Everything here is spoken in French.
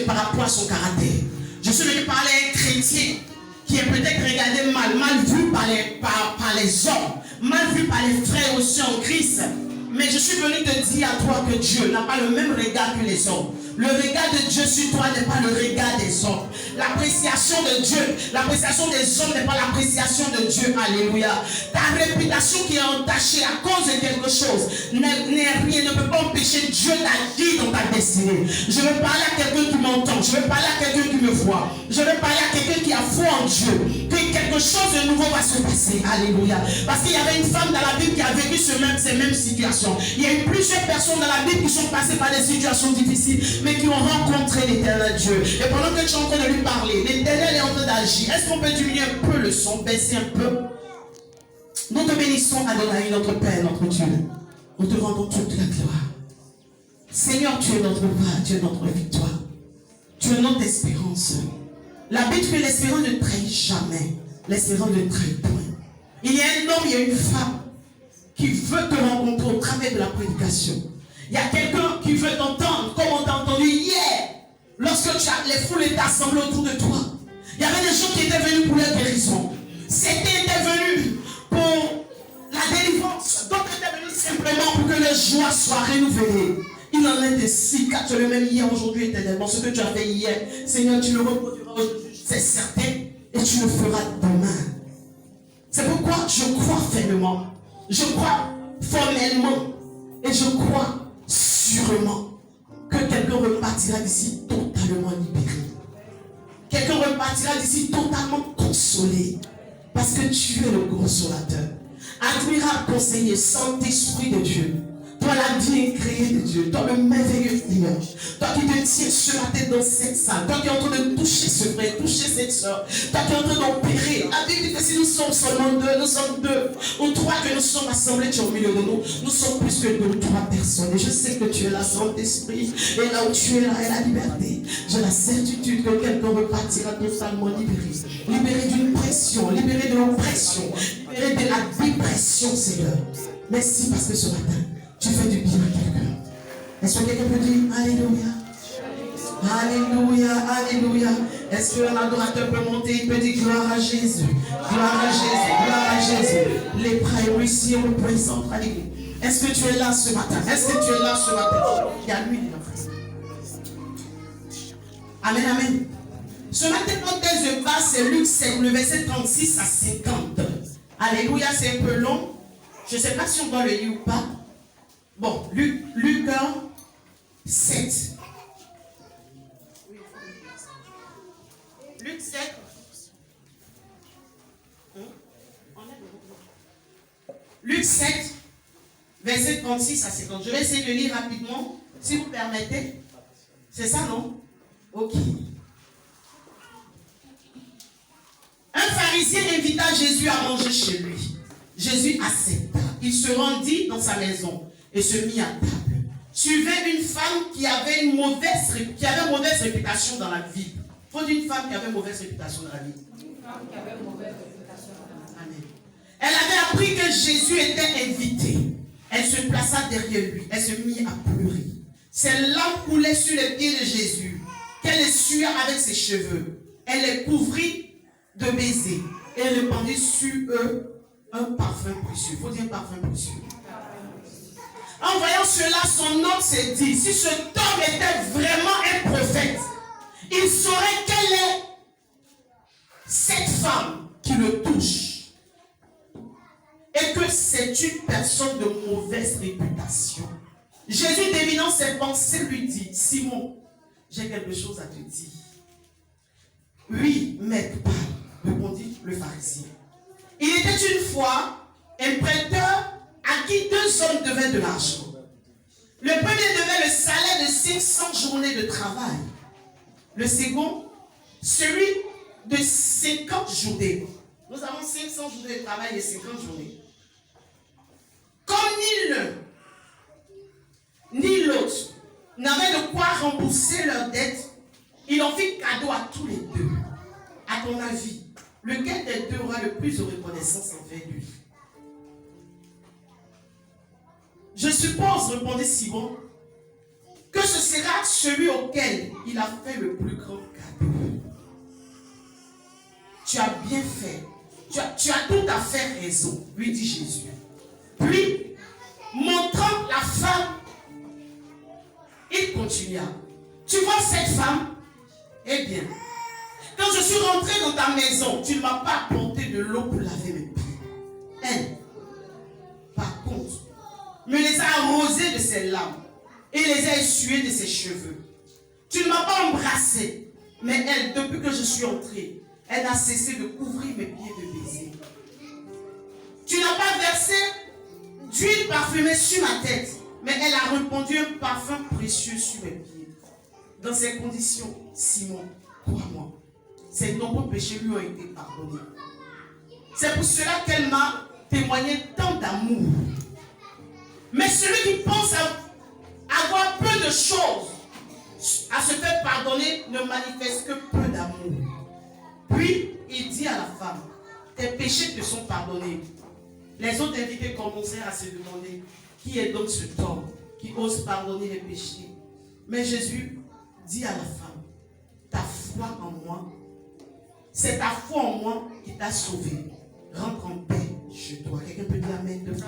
par rapport à son caractère. Je suis venu parler à un chrétien qui est peut-être regardé mal vu par les hommes, mal vu par les frères aussi en Christ. Mais je suis venu te dire à toi que Dieu n'a pas le même regard que les hommes. Le regard de Dieu sur toi n'est pas le regard des hommes. L'appréciation de Dieu, l'appréciation des hommes n'est pas l'appréciation de Dieu. Alléluia. Ta réputation qui est entachée à cause de quelque chose n'est rien, ne peut pas empêcher Dieu d'agir dans ta destinée. Je veux parler à quelqu'un qui m'entend. Je veux parler à quelqu'un qui me voit. Je veux parler à quelqu'un qui a foi en Dieu. Que quelque chose de nouveau va se passer. Alléluia. Parce qu'il y avait une femme dans la Bible qui a vécu ces mêmes situations. Il y a eu plusieurs personnes dans la Bible qui sont passées par des situations difficiles, mais qui ont rencontré l'éternel Dieu. Et pendant que tu es en train de lui parler, l'éternel est en train d'agir. Est-ce qu'on peut diminuer un peu le son, baisser un peu? Nous te bénissons, Adonai, notre Père, notre Dieu. Nous te rendons toute la gloire. Seigneur, tu es notre roi, tu es notre victoire. Tu es notre espérance. La Bible dit que l'espérance ne trahit jamais. L'espérance ne trahit point. Il y a un homme, il y a une femme qui veut te rencontrer au travers de la prédication. Il y a quelqu'un qui veut t'entendre, comme on t'a entendu hier, lorsque les foules étaient assemblées autour de toi. Il y avait des gens qui étaient venus pour la guérison. C'était venus pour la délivrance. D'autres étaient venus simplement pour que les joies soient renouvelées. Il en est de si, car tu es le même hier, aujourd'hui, éternellement. Ce que tu as fait hier, Seigneur, tu le reproduiras aujourd'hui, c'est certain, et tu le feras demain. C'est pourquoi je crois fermement, je crois formellement, et je crois sûrement que quelqu'un repartira d'ici totalement libéré. Quelqu'un repartira d'ici totalement consolé. Parce que tu es le consolateur. Admirable conseiller, Saint-Esprit de Dieu. Toi la vie créée de Dieu. Toi le merveilleux Seigneur. Toi qui te tiens sur la tête dans cette salle. Toi qui es en train de toucher ce frère, toucher cette soeur. Toi qui es en train d'opérer. La Bible dit que si nous sommes seulement deux, nous sommes deux. Ou trois que nous sommes assemblés, tu es au milieu de nous. Nous sommes plus que deux ou trois personnes. Et je sais que tu es là, Saint-Esprit. Et là où tu es là, est la liberté. J'ai la certitude que quelqu'un repartira totalement libéré. Libéré d'une pression, libéré de l'oppression, libéré de la dépression, Seigneur. Merci parce que ce matin, tu fais du bien à quelqu'un. Est-ce que quelqu'un peut dire Alléluia? Alléluia, Alléluia. Est-ce qu'un adorateur peut monter? Il peut dire gloire à Jésus. Gloire à Jésus, gloire à Jésus. Les prêts ici représentent. Alléluia. Est-ce que tu es là ce matin? Est-ce que tu es là ce matin? Il y a lui, Amen, amen. Ce matin, quand je passe, c'est Luc 7, le verset 36 à 50. Alléluia, c'est un peu long. Je ne sais pas si on doit le lire ou pas. Bon, Luc 7. Luc 7. Luc 7, verset 36 à 50. Je vais essayer de lire rapidement, si vous permettez. C'est ça, non? Ok. Un pharisien invita Jésus à manger chez lui. Jésus accepta. Il se rendit dans sa maison et se mit à table. Suivait une femme qui avait une mauvaise réputation dans la ville. Il faut dire une femme qui avait une mauvaise réputation dans la ville. Une femme qui avait une mauvaise réputation dans la ville. Amen. Elle avait appris que Jésus était invité. Elle se plaça derrière lui. Elle se mit à pleurer. Ses larmes coulaient sur les pieds de Jésus, qu'elle essuya avec ses cheveux. Elle les couvrit de baisers et répandit sur eux un parfum précieux. Il faut dire un parfum précieux. En voyant cela, son homme s'est dit, si cet homme était vraiment un prophète, il saurait quelle est cette femme qui le touche. Et que c'est une personne de mauvaise réputation. Jésus, devinant ses pensées, lui dit, Simon, j'ai quelque chose à te dire. Oui, maître, parle, répondit le pharisien. Il était une fois un prêteur à qui deux hommes devaient de l'argent. Le premier devait le salaire de 500 journées de travail. Le second, celui de 50 journées. Nous avons 500 journées de travail et 50 journées. Comme ni l'un ni l'autre n'avaient de quoi rembourser leurs dettes, il en fit cadeau à tous les deux. À ton avis, lequel des deux aura le plus de reconnaissance envers lui? Je suppose, répondit Simon, que ce sera celui auquel il a fait le plus grand cadeau. Tu as bien fait. Tu as tout à fait raison, lui dit Jésus. Puis, montrant la femme, il continua. Tu vois cette femme? Eh bien, quand je suis rentré dans ta maison, tu ne m'as pas apporté de l'eau pour laver mes pieds. Elle, par contre, me les a arrosés de ses larmes et les a essuyés de ses cheveux. Tu ne m'as pas embrassé, mais elle, depuis que je suis entré, elle n'a cessé de couvrir mes pieds de baisers. Tu n'as pas versé d'huile parfumée sur ma tête, mais elle a répandu un parfum précieux sur mes pieds. Dans ces conditions, Simon, crois-moi, ses nombreux péchés lui ont été pardonnés. C'est pour cela qu'elle m'a témoigné tant d'amour. Mais celui qui pense avoir peu de choses à se faire pardonner ne manifeste que peu d'amour. Puis, il dit à la femme, tes péchés te sont pardonnés. Les autres invités commencèrent à se demander, qui est donc cet homme qui ose pardonner les péchés? Mais Jésus dit à la femme, ta foi en moi, c'est ta foi en moi qui t'a sauvé. Rentre en paix chez toi. Quelqu'un peut dire amen de foi.